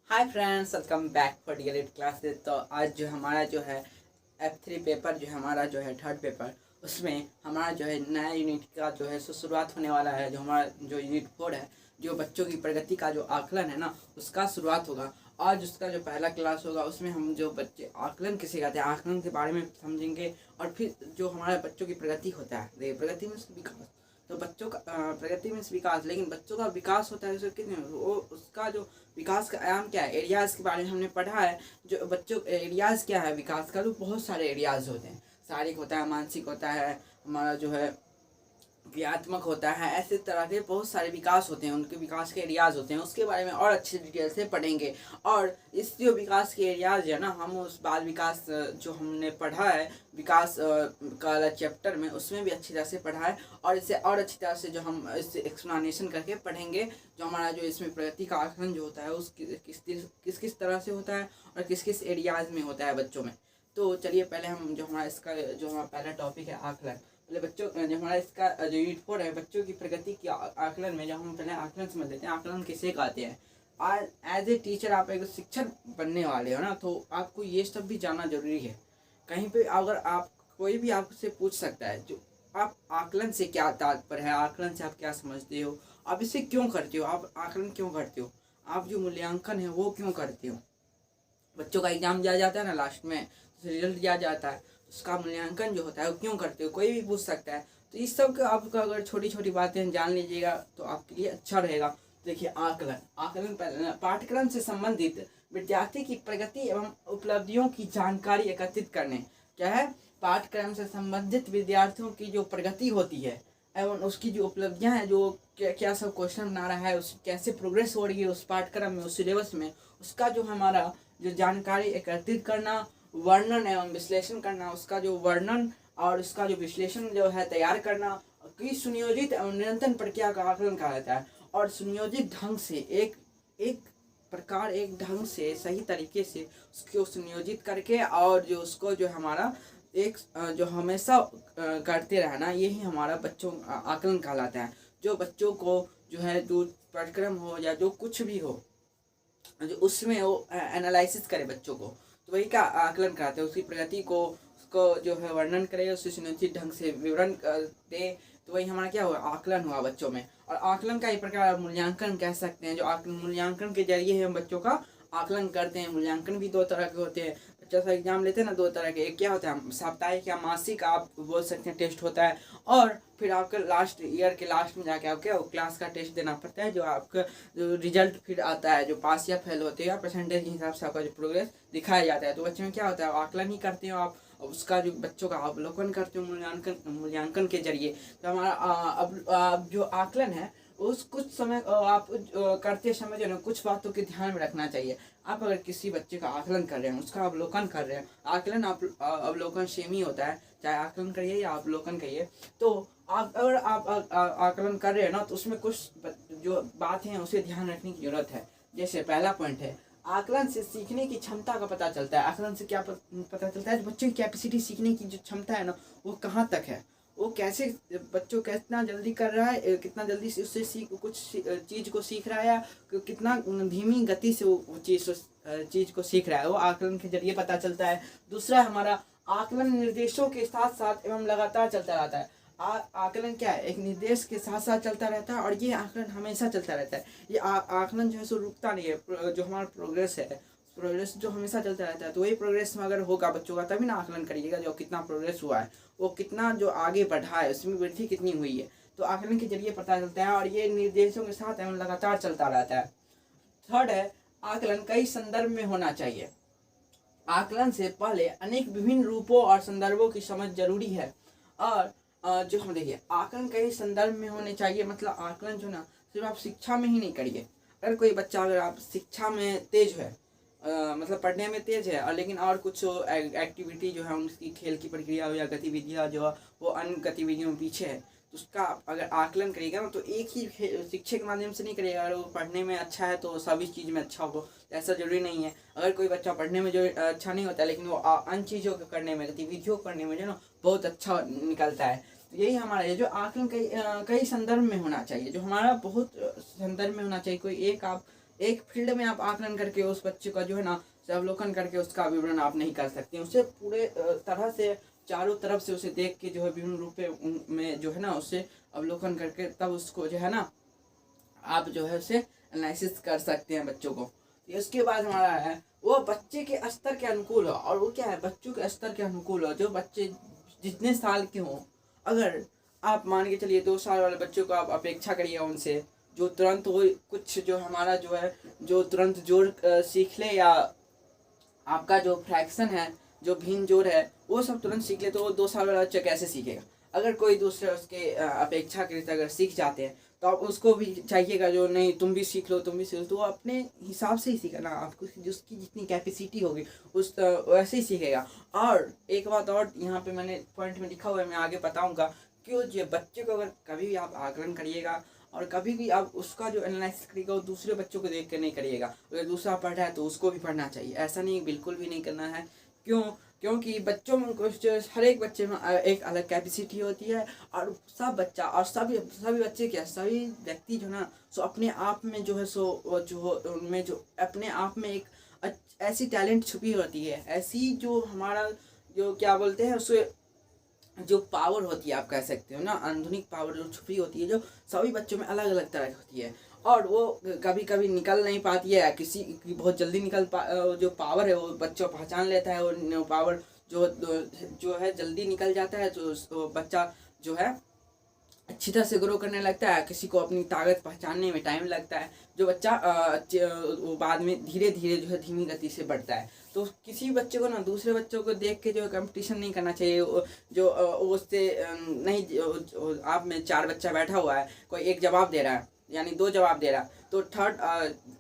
Hi friends, welcome back for DElEd classes. तो आज जो हमारा जो है F3 पेपर जो है हमारा जो है थर्ड पेपर, उसमें हमारा जो है नया यूनिट का जो है शुरुआत होने वाला है। जो हमारा जो यूनिट 4 है, जो बच्चों की प्रगति का जो आकलन है ना, उसका शुरुआत होगा। आज उसका जो पहला क्लास होगा, उसमें हम जो बच्चे आकलन किसे कहते हैं, आकलन के बारे में समझेंगे। और फिर जो हमारे बच्चों की प्रगति होता है, देखिए प्रगति में विकास, तो बच्चों का प्रगति में विकास, लेकिन बच्चों का विकास होता है उसे कितने वो उसका जो विकास का आयाम क्या है, एरियाज़ के बारे में हमने पढ़ा है। जो बच्चों एरियाज़ क्या है विकास का, तो बहुत सारे एरियाज़ होते हैं। शारीरिक होता है, मानसिक होता है, हमारा जो है क्रियात्मक होता है। ऐसे तरह के बहुत सारे विकास होते हैं, उनके विकास के एरियाज़ होते हैं। उसके बारे में और अच्छे डिटेल से पढ़ेंगे। और इस जो विकास के एरियाज़ है ना, हम उस बाल विकास जो हमने पढ़ा है विकास का चैप्टर में, उसमें भी अच्छी तरह से पढ़ा है। और इसे और अच्छी तरह से जो हम इसे एक्सप्लेनेशन करके पढ़ेंगे। जो हमारा जो इसमें प्रगति का आकलन जो होता है उस किस तरह से होता है और किस किस एरियाज़ में होता है बच्चों में। तो चलिए पहले हम जो हमारा इसका जो हमारा पहला टॉपिक है आकलन, पहले बच्चों जो हमारा इसका जो यूनिट 4 है बच्चों की प्रगति के आकलन में, जब हम पहले आकलन समझ लेते हैं, आकलन किसे कहते हैं। आज एज ए टीचर आप एक शिक्षक बनने वाले हो ना, तो आपको ये सब भी जानना जरूरी है। कहीं पे अगर आप कोई भी आपसे पूछ सकता है जो आप आकलन से क्या तात्पर्य है, आकलन से आप क्या समझते हो, आप इसे क्यों करते हो, आप आकलन क्यों करते हो, आप जो मूल्यांकन है वो क्यों करते हो। बच्चों का एग्जाम दिया जाता है ना, लास्ट में रिजल्ट दिया जाता है, उसका मूल्यांकन जो होता है वो क्यों करते हो, कोई भी पूछ सकता है। तो इस सब का आपका अगर छोटी छोटी बातें जान लीजिएगा तो आपके लिए अच्छा रहेगा। देखिए आकलन, आकलन पाठ्यक्रम से संबंधित विद्यार्थी की प्रगति एवं उपलब्धियों की जानकारी एकत्रित करने, क्या है, पाठ्यक्रम से संबंधित विद्यार्थियों की जो प्रगति होती है एवं उसकी जो उपलब्धियां हैं, जो क्या सब क्वेश्चन बना रहा है, उस कैसे प्रोग्रेस हो रही है उस पाठ्यक्रम में, उस सिलेबस में, उसका जो हमारा जो जानकारी एकत्रित करना, वर्णन एवं विश्लेषण करना, उसका जो वर्णन और उसका जो विश्लेषण जो है तैयार करना, की सुनियोजित एवं निरंतर प्रक्रिया का आकलन कहा जाता है। और सुनियोजित ढंग से एक ढंग से सही तरीके से उसको सुनियोजित करके, और जो उसको जो हमारा एक जो हमेशा करते रहना, यही हमारा बच्चों आकलन कहलाता है। जो बच्चों को जो है जो पाठ्यक्रम हो या जो कुछ भी हो, जो उसमें वो एनालिसिस करे बच्चों को, तो वही का आकलन कराते हैं। उसकी प्रगति को उसको जो है वर्णन करे, उससे सुनिश्चित ढंग से विवरण दे, तो वही हमारा क्या हुआ, आकलन हुआ बच्चों में। और आकलन का एक प्रकार मूल्यांकन कह सकते हैं। जो मूल्यांकन के जरिए हम बच्चों का आकलन करते हैं। मूल्यांकन भी दो तरह के होते हैं। बच्चा सा एग्जाम लेते हैं ना, दो तरह के, एक क्या होता है साप्ताहिक या मासिक आप बोल सकते हैं टेस्ट होता है, और फिर आपका लास्ट ईयर के लास्ट में जाके आपके क्लास का टेस्ट देना पड़ता है, जो आपका जो रिजल्ट फिर आता है, जो पास या फेल होते हैं, परसेंटेज के हिसाब से आपका जो प्रोग्रेस दिखाया जाता है। तो बच्चे में क्या होता है, आकलन ही करते हो आप, उसका जो बच्चों का अवलोकन करते हो मूल्यांकन के जरिए। तो हमारा अब जो आकलन है उस कुछ समय आप करते समय जो है कुछ बातों के ध्यान में रखना चाहिए। आप अगर किसी बच्चे का आकलन कर रहे हैं, उसका अवलोकन कर रहे हैं, आकलन अवलोकन सेम ही होता है, चाहे आकलन करिए या अवलोकन करिए। तो आप अगर आप आकलन कर रहे हैं ना, तो उसमें कुछ जो बात है उसे ध्यान रखने की जरूरत है। जैसे पहला पॉइंट है, आकलन से सीखने की क्षमता का पता चलता है। आकलन से क्या पता चलता है, बच्चों की कैपेसिटी, सीखने की जो क्षमता है ना, वो कहाँ तक है, वो कैसे बच्चों कितना जल्दी कर रहा है, कितना जल्दी से उससे कुछ चीज़ को सीख रहा है, कितना धीमी गति से वो चीज़ को सीख रहा है, वो आकलन के जरिए पता चलता है। दूसरा हमारा आकलन निर्देशों के साथ साथ एवं लगातार चलता रहता है। आकलन क्या है, एक निर्देश के साथ साथ चलता रहता है, और ये आकलन हमेशा चलता रहता है। ये आकलन जो है सो रुकता नहीं है। जो हमारा प्रोग्रेस है, प्रोग्रेस जो हमेशा चलता रहता है, तो वही प्रोग्रेस में अगर होगा बच्चों का, तभी ना आकलन करिएगा जो कितना प्रोग्रेस हुआ है, वो कितना जो आगे बढ़ा है, उसमें वृद्धि कितनी हुई है। तो आकलन के जरिए पता चलता है, और ये निर्देशों के साथ एवं लगातार चलता रहता है। थर्ड है, आकलन कई संदर्भ में होना चाहिए। आकलन से पहले अनेक विभिन्न रूपों और संदर्भों की समझ जरूरी है। और जो हम देखिए आकलन कई संदर्भ में होने चाहिए, मतलब आकलन जो ना सिर्फ आप शिक्षा में ही नहीं करिए। अगर कोई बच्चा, अगर आप शिक्षा में तेज है, मतलब पढ़ने में तेज है, और लेकिन और कुछ एक्टिविटी जो है उसकी खेल की प्रक्रिया या गतिविधियाँ जो है वो अन्य गतिविधियों में पीछे है, तो उसका अगर आकलन करिएगा ना, तो एक ही शिक्षा के माध्यम से नहीं करिएगा। अगर वो पढ़ने में अच्छा है तो सभी चीज़ में अच्छा हो, ऐसा जरूरी नहीं है। अगर कोई बच्चा पढ़ने में जो अच्छा नहीं होता है, लेकिन वो अन्य चीज़ों को करने में, गतिविधियों को करने में जो ना बहुत अच्छा निकलता है, तो यही हमारा ये जो आकलन कई संदर्भ में होना चाहिए, जो हमारा बहुत संदर्भ में होना चाहिए। कोई एक आप एक फील्ड में आप आकलन करके उस बच्चे का जो है ना अवलोकन करके उसका विवरण आप नहीं कर सकते। उसे पूरे तरह से चारों तरफ से उसे देख के जो है विभिन्न रूप में जो है ना उसे अवलोकन करके तब उसको जो है ना आप जो है उसे एनालिसिस कर सकते हैं बच्चों को। इसके बाद हमारा है वो बच्चे के स्तर के अनुकूल हो, और वो क्या है बच्चों के स्तर के अनुकूल हो। जो बच्चे जितने साल के हों, अगर आप मान के चलिए 2 साल वाले बच्चों को आप अपेक्षा करिए उनसे जो तुरंत वो कुछ जो हमारा जो है जो तुरंत जोड़ सीख ले, या आपका जो फ्रैक्शन है जो भिन्न जोड़ है वो सब तुरंत सीख ले, तो वो 2 साल वाला बच्चा कैसे सीखेगा। अगर कोई दूसरे उसके अपेक्षा के अगर सीख जाते हैं तो आप उसको भी चाहिएगा जो नहीं तुम भी सीख लो तुम भी सीख लो, तो वो अपने हिसाब से ही सीखेगा ना, आपको जिसकी जितनी कैपेसिटी होगी उस वैसे ही सीखेगा। और एक बात और यहाँ पे मैंने पॉइंट में लिखा हुआ है, मैं आगे बताऊँगा कि जो बच्चे को अगर कभी भी आप आकलन करिएगा और कभी भी आप उसका जो एनालिसिस करिएगा वो दूसरे बच्चों को देख कर नहीं करिएगा। अगर दूसरा पढ़ रहा है तो उसको भी पढ़ना चाहिए, ऐसा नहीं बिल्कुल भी नहीं करना है। क्योंकि बच्चों में कुछ हर एक बच्चे में एक अलग कैपेसिटी होती है, और सब बच्चा और सभी बच्चे क्या सभी व्यक्ति जो ना सो अपने आप में जो है सो जो उनमें जो अपने आप में एक ऐसी टैलेंट छुपी होती है, ऐसी जो हमारा जो क्या बोलते हैं उसे जो पावर होती है आप कह सकते हो ना, आधुनिक पावर जो छुपी होती है जो सभी बच्चों में अलग अलग तरह की होती है, और वो कभी कभी निकल नहीं पाती है, किसी की बहुत जल्दी जो पावर है वो बच्चा पहचान लेता है, वो पावर जो है जल्दी निकल जाता है, तो बच्चा जो है अच्छी तरह से ग्रो करने लगता है। किसी को अपनी ताकत पहचानने में टाइम लगता है, जो बच्चा वो बाद में धीरे धीरे जो है धीमी गति से बढ़ता है। तो किसी बच्चे को ना दूसरे बच्चों को देख के जो है कंपटीशन नहीं करना चाहिए। जो उससे नहीं आप में 4 बच्चा बैठा हुआ है, कोई एक जवाब दे रहा है यानी 2 जवाब दे रहा है, तो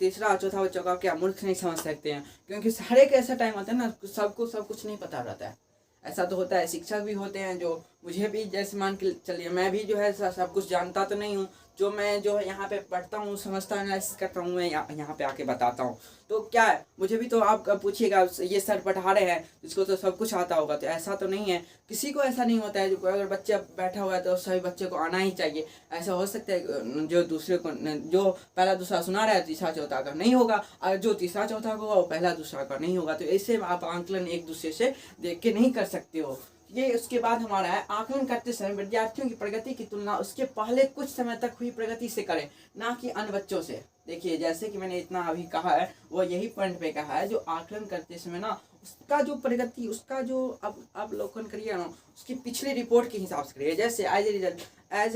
तीसरा चौथा बच्चों का क्या मूर्ख नहीं समझ सकते हैं, क्योंकि सारे का ऐसा टाइम आता है ना सबको सब कुछ नहीं पता रहता है। ऐसा तो होता है, शिक्षक भी होते हैं जो मुझे भी जैसे मान के चलिए मैं भी जो है सब कुछ जानता तो नहीं हूँ, जो मैं जो है यहाँ पे पढ़ता हूँ समझता हूँ एनालिसिस करता हूँ, मैं यहाँ पे आके बताता हूँ। तो क्या है मुझे भी तो आप पूछिएगा ये सर पढ़ा रहे हैं जिसको तो सब कुछ आता होगा, तो ऐसा तो नहीं है, किसी को ऐसा नहीं होता है। जो अगर बच्चा बैठा हुआ है तो सभी बच्चे को आना ही चाहिए। ऐसा हो सकता है जो दूसरे को जो पहला दूसरा सुना रहा है तीसरा चौथा का नहीं होगा, और जो तीसरा चौथा का होगा वो पहला दूसरा का नहीं होगा। तो ऐसे आप आंकलन एक दूसरे से देख के नहीं कर सकते हो। ये उसके बाद हमारा है आकलन करते समय विद्यार्थियों की प्रगति की तुलना उसके पहले कुछ समय तक हुई प्रगति से करें, ना कि अन्य बच्चों से। देखिए जैसे कि मैंने इतना अभी कहा है वो यही पॉइंट पे कहा है, जो आकलन करते समय ना उसका जो प्रगति उसका जो अब अवलोकन करिए ना उसकी पिछले रिपोर्ट के हिसाब से करिए। जैसे एज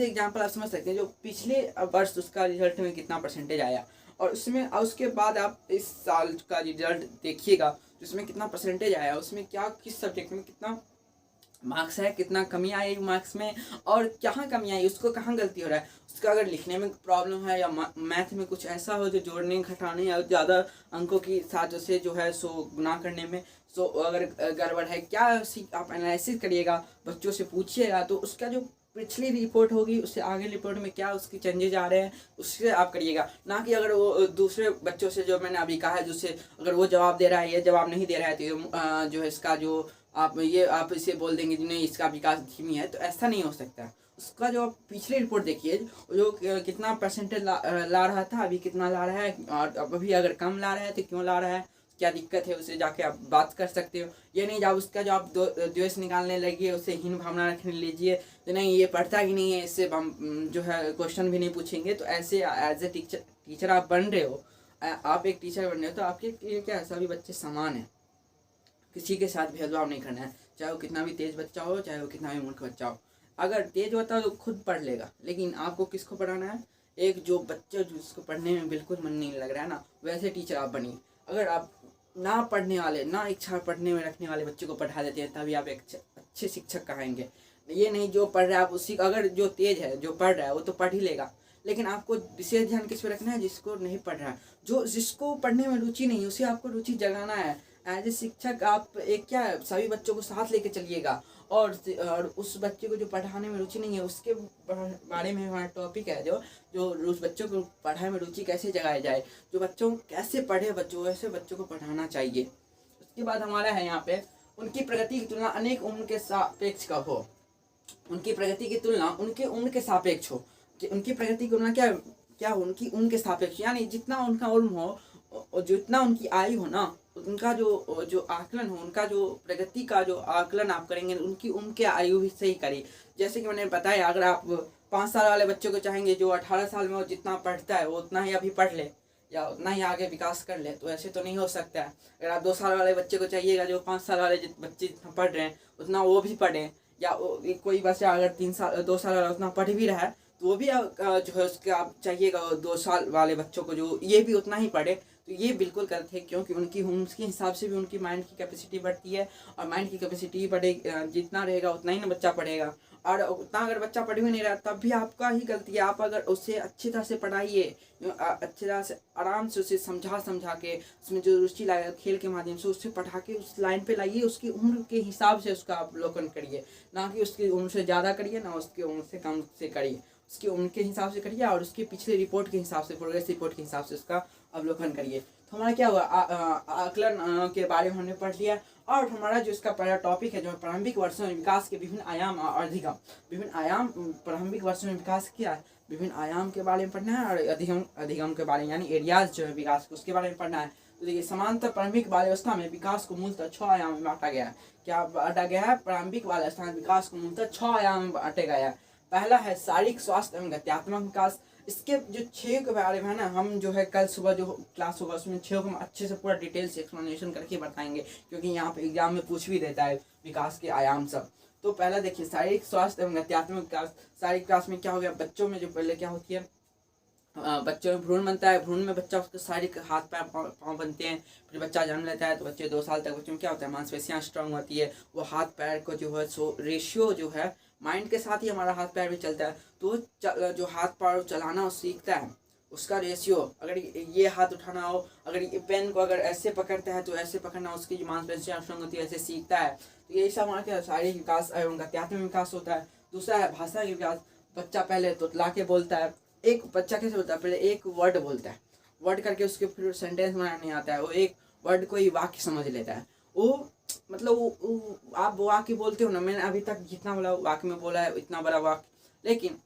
ए एग्जाम्पल आप समझ सकते हैं जो पिछले वर्ष उसका रिजल्ट में कितना परसेंटेज आया, और उसमें उसके बाद आप इस साल का रिजल्ट देखिएगा उसमें कितना परसेंटेज आया, उसमें क्या किस सब्जेक्ट में कितना मार्क्स है, कितना कमी आई मार्क्स में, और कहाँ कमी आई, उसको कहाँ गलती हो रहा है, उसका अगर लिखने में प्रॉब्लम है या मैथ में कुछ ऐसा हो जो जोड़ने घटाने या ज़्यादा अंकों की साथ उसे जो है सो गुना करने में सो अगर गड़बड़ है, क्या आप एनालिसिस करिएगा बच्चों से पूछिएगा, तो उसका जो पिछली रिपोर्ट होगी उससे आगे रिपोर्ट में क्या उसके चेंजेज आ रहे हैं उससे आप करिएगा। ना कि अगर वो दूसरे बच्चों से जो मैंने अभी कहा है जिससे अगर वो जवाब दे रहा है ये जवाब नहीं दे रहा है तो जो है इसका जो आप इसे बोल देंगे नहीं इसका विकास धीमी है, तो ऐसा नहीं हो सकता। उसका जो आप पिछली रिपोर्ट देखिए जो कितना परसेंटेज ला रहा था अभी कितना ला रहा है, और अभी अगर कम ला रहा है तो क्यों ला रहा है, क्या दिक्कत है, उसे जाके आप बात कर सकते हो। ये नहीं जब उसका जो आप द्वेष निकालने लगिए उससे हीन भावना रखने लीजिए तो नहीं ये पढ़ता ही नहीं है इससे हम जो है क्वेश्चन भी नहीं पूछेंगे। तो ऐसे एज ए टीचर आप बन रहे हो, आप एक टीचर बन रहे हो तो आपके लिए क्या सभी बच्चे समान हैं, किसी के साथ भेदभाव नहीं करना है, चाहे वो कितना भी तेज बच्चा हो चाहे वो कितना भी मूर्ख बच्चा हो। अगर तेज होता है तो खुद पढ़ लेगा, लेकिन आपको किसको पढ़ाना है, एक जो बच्चा जिसको पढ़ने में बिल्कुल मन नहीं लग रहा है ना वैसे टीचर आप बनिए। अगर आप ना पढ़ने वाले ना इच्छा पढ़ने में रखने वाले बच्चे को पढ़ा देते हैं तभी आप एक अच्छे शिक्षक कहेंगे। ये नहीं जो पढ़ रहा है आप उसी, अगर जो तेज है जो पढ़ रहा है वो तो पढ़ ही लेगा, लेकिन आपको विशेष ध्यान किस पे रखना है, जिसको नहीं पढ़ रहा है, जिसको पढ़ने में रुचि नहीं उसे आपको रुचि जगाना है। एज ए शिक्षक आप एक क्या है सभी बच्चों को साथ लेके चलिएगा, और उस बच्चे को जो पढ़ाने में रुचि नहीं है उसके बारे में हमारा टॉपिक है जो उस बच्चों को पढ़ाई में रुचि कैसे जगाया जाए, जो बच्चों कैसे पढ़े बच्चों वैसे बच्चों को पढ़ाना चाहिए। उसके बाद हमारा है यहाँ पे उनकी प्रगति की तुलना अनेक उम्र के सापेक्ष का हो, उनकी प्रगति की तुलना उनके उम्र के सापेक्ष हो। उनकी प्रगति की तुलना क्या क्या उनकी उनके सापेक्ष, यानी जितना उनका उम्र हो और जितना उनकी आयु हो ना, उनका जो जो आकलन हो, उनका जो प्रगति का जो आकलन आप करेंगे उनकी उम्र के आयु भी से ही करिए। जैसे कि मैंने बताया, अगर आप 5 साल वाले बच्चों को चाहेंगे जो 18 साल में वो जितना पढ़ता है वो उतना ही अभी पढ़ ले या उतना ही आगे विकास कर ले, तो ऐसे तो नहीं हो सकता है। अगर आप 2 साल वाले बच्चे को चाहिएगा जो 5 साल वाले बच्चे जितना पढ़ रहे हैं उतना वो भी पढ़ें, या कोई बच्चा अगर 2 साल वाला उतना पढ़ भी रहा है तो वो भी जो है उसके आप चाहिएगा 2 साल वाले बच्चों को जो ये भी उतना ही पढ़े। तो ये बिल्कुल गलत है, क्योंकि उनकी उसके हिसाब से भी उनकी माइंड की कैपेसिटी बढ़ती है, और माइंड की कैपेसिटी बढ़े जितना रहेगा उतना ही ना बच्चा पढ़ेगा। और उतना अगर बच्चा पढ़ भी नहीं रहा तब भी आपका ही गलती है। आप अगर उसे अच्छी तरह से पढ़ाइए, अच्छी तरह से आराम से उसे समझा के उसमें जो रुचि लाए खेल के माध्यम से उससे पढ़ा के उस लाइन पे लाइए, उसकी उम्र के हिसाब से उसका अवलोकन करिए, ना कि उसकी उम्र से ज़्यादा करिए ना उसकी उम्र से कम से करिए। उसकी उम्र के हिसाब से करिए और उसके पिछले रिपोर्ट के हिसाब से, प्रोग्रेस रिपोर्ट के हिसाब से उसका अवलोकन करिए। तो हमारा क्या हुआ, आकलन के बारे में हमने पढ़ लिया। और हमारा जो इसका पहला टॉपिक है जो प्रारंभिक वर्षों में विकास के विभिन्न आयाम और अधिगम, विभिन्न आयाम प्रारंभिक वर्षों में विकास किया है, विभिन्न आयाम के बारे में पढ़ना है, और अधिगम के बारे में यानी एरियाज जो है विकास को उसके बारे में पढ़ना है। तो देखिए, समांतर प्रारंभिक बाल अवस्था में विकास को मूलतः 6 आयाम में बांटा गया है। क्या बांटा गया है? प्रारंभिक बाल अवस्था में विकास को मूलतः 6 आयाम में बांटा गया है। पहला है शारीरिक स्वास्थ्य एवं गत्यात्मक विकास। इसके जो 6 के बारे में है ना, हम जो है कल सुबह जो क्लास होगा उसमें 6 को हम अच्छे से पूरा डिटेल से एक्सप्लेनेशन करके बताएंगे, क्योंकि यहाँ पे एग्जाम में पूछ भी देता है विकास के आयाम सब। तो पहला देखिए, शारीरिक स्वास्थ्य एवं गत्यात्मक विकास। शारीरिक विकास में क्या हो गया, बच्चों में जो पहले क्या होती है, बच्चों में भ्रूण बनता है, भ्रूण में बच्चा उसके शारीरिक हाथ पैर पाँव बनते हैं। फिर बच्चा जन्म लेता है तो बच्चे 2 साल तक बच्चों में क्या होता है, मांसपेशियाँ स्ट्रांग होती है, वो हाथ पैर को जो है सो रेशियो जो है माइंड के साथ ही हमारा हाथ पैर भी चलता है। तो जो हाथ पैर चलाना वो सीखता है, उसका रेशियो, अगर ये हाथ उठाना हो, अगर ये पेन को अगर ऐसे पकड़ता है तो ऐसे पकड़ना, उसकी जो मांसपेशियाँ स्ट्रांग होती है ऐसे सीखता है। तो ये सब हमारा क्या शारीरिक विकास एवं गत्यात्मक विकास होता है। दूसरा है भाषा के विकास। बच्चा पहले तो ला के बोलता है, एक बच्चा कैसे बोलता है, पहले एक वर्ड बोलता है, वर्ड करके उसके फिर सेंटेंस बनाना नहीं आता है, वो एक वर्ड को ही वाक्य समझ लेता है। वो मतलब वो आप वाक्य बोलते हो ना, मैंने अभी तक जितना बड़ा वाक्य में बोला है इतना बड़ा वाक्य, लेकिन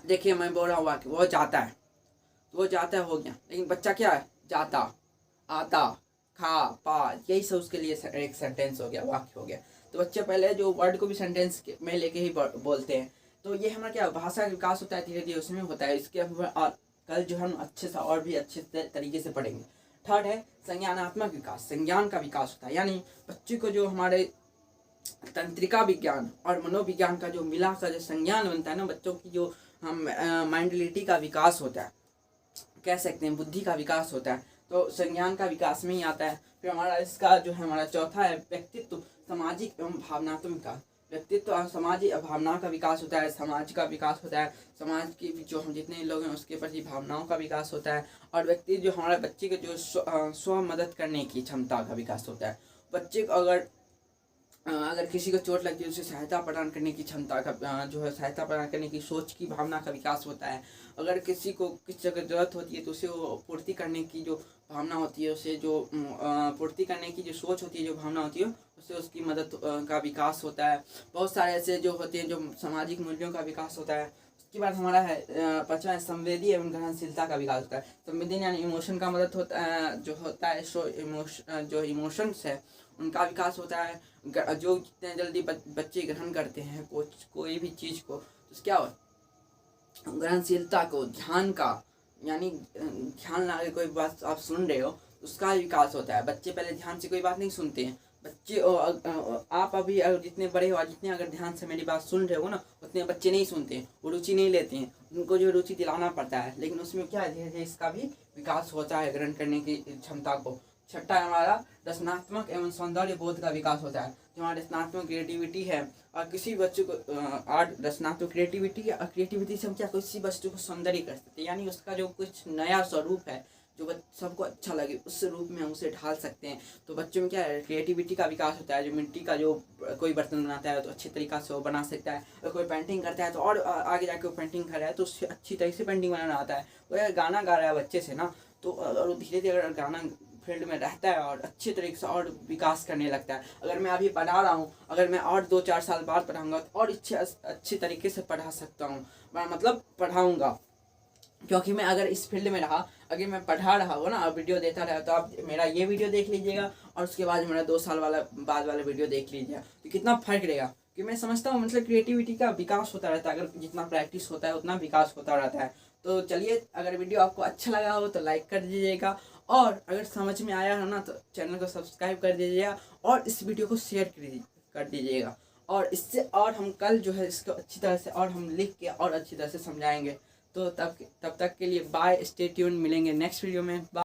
देखिए मैं बोल रहा हूँ वाक्य, वो जाता है तो वो जाता है हो गया, लेकिन बच्चा क्या है, जाता, आता, खा, पा, यही सब उसके लिए एक सेंटेंस हो गया, वाक्य हो गया। तो बच्चे पहले जो वर्ड को भी सेंटेंस में लेके ही बोलते हैं। तो ये हमारा क्या भाषा का विकास होता है, धीरे धीरे उसमें होता है। इसके और कल जो हम अच्छे से और भी अच्छे तरीके से पढ़ेंगे। थर्ड है संज्ञानात्मक विकास। संज्ञान का विकास होता है, यानी बच्चे को जो हमारे तंत्रिका विज्ञान और मनोविज्ञान का जो मिला का जो संज्ञान बनता है ना, बच्चों की जो हम माइंडलिटी का विकास होता है, कह सकते हैं बुद्धि का विकास होता है। तो संज्ञान का विकास में ही आता है। फिर हमारा इसका जो है हमारा चौथा है व्यक्तित्व, सामाजिक एवं भावनात्मक विकास। व्यक्तित्व और सामाजिक भावनाओं का विकास होता है, समाज का विकास होता है, समाज की जो हम जितने लोग हैं उसके प्रति भावनाओं का विकास होता है। और व्यक्ति जो हमारे बच्चे के जो स्व मदद करने की क्षमता का विकास होता है। बच्चे को अगर किसी को चोट लगती है उसे सहायता प्रदान करने की क्षमता का जो है सहायता प्रदान करने की सोच की भावना का विकास होता है। अगर किसी को किसी जगह जरूरत होती है तो उसे वो पूर्ति करने की जो भावना होती है, उसे जो पूर्ति करने की जो सोच होती है, जो भावना होती है, उससे उसकी मदद का विकास होता है। बहुत सारे ऐसे जो होते हैं जो सामाजिक मूल्यों का विकास होता है। उसके बाद हमारा है पांचवा संवेदी एवं ग्रहणशीलता का विकास होता है। संवेदी यानी इमोशन का मदद होता है, जो होता है सो जो इमोशंस है उनका विकास होता है। जो जितने जल्दी बच्चे ग्रहण करते हैं कोई भी चीज़ को, तो क्या हो ग्रहणशीलता को, ध्यान का, यानी ध्यान लगा के कोई बात आप सुन रहे हो उसका विकास होता है। बच्चे पहले ध्यान से कोई बात नहीं सुनते हैं। बच्चे आप अभी जितने बड़े हो, जितने अगर ध्यान से मेरी बात सुन रहे हो ना, उतने बच्चे नहीं सुनते हैं, वो रुचि नहीं लेते हैं। उनको जो रुचि दिलाना पड़ता है, लेकिन उसमें क्या है धीरे धीरे इसका भी विकास होता है ग्रहण करने की क्षमता को। छठा है हमारा रचनात्मक एवं सौंदर्य बोध का विकास होता है। जो हमारा रचनात्मक क्रिएटिविटी है, और किसी बच्चे को आर्ट रचनात्मक क्रिएटिविटी से हम क्या किसी वस्तु को सौंदर्य कर सकते हैं, यानी उसका जो कुछ नया स्वरूप है जो सबको अच्छा लगे उस रूप में हम उसे ढाल सकते हैं। तो बच्चों में क्या है क्रिएटिविटी का विकास होता है। जो मिट्टी का जो कोई बर्तन बनाता है तो अच्छे तरीक़ा से वो बना सकता है। अगर कोई पेंटिंग करता है तो और आगे जाके वो पेंटिंग कर रहा है तो उससे अच्छी तरीके से पेंटिंग बनाना आता है। वो अगर गाना गा रहा है बच्चे से ना, तो और धीरे धीरे अगर गाना फील्ड में रहता है और अच्छे तरीके से और विकास करने लगता है। अगर मैं अभी पढ़ा रहा हूँ, अगर मैं और 2-4 साल बाद पढ़ाऊँगा तो और अच्छे तरीके से पढ़ा सकता हूँ, मतलब पढ़ाऊँगा। क्योंकि मैं अगर इस फील्ड में रहा, अगर मैं पढ़ा रहा हो ना और वीडियो देता रहा, तो आप मेरा ये वीडियो देख लीजिएगा और उसके बाद मेरा 2 साल वाला बाद वाला वीडियो देख लीजिएगा, तो कितना फ़र्क रहेगा। कि मैं समझता हूँ मतलब क्रिएटिविटी का विकास होता रहता है, अगर जितना प्रैक्टिस होता है उतना विकास होता रहता है। तो चलिए, अगर वीडियो आपको अच्छा लगा हो तो लाइक कर दीजिएगा, और अगर समझ में आया हो ना तो चैनल को सब्सक्राइब कर दीजिएगा, और इस वीडियो को शेयर कर दीजिएगा। और इससे और हम कल जो है इसको अच्छी तरह से और हम लिख के और अच्छी तरह से समझाएंगे। तो तब तक के लिए बाय, स्टे ट्यून, मिलेंगे नेक्स्ट वीडियो में। बाय।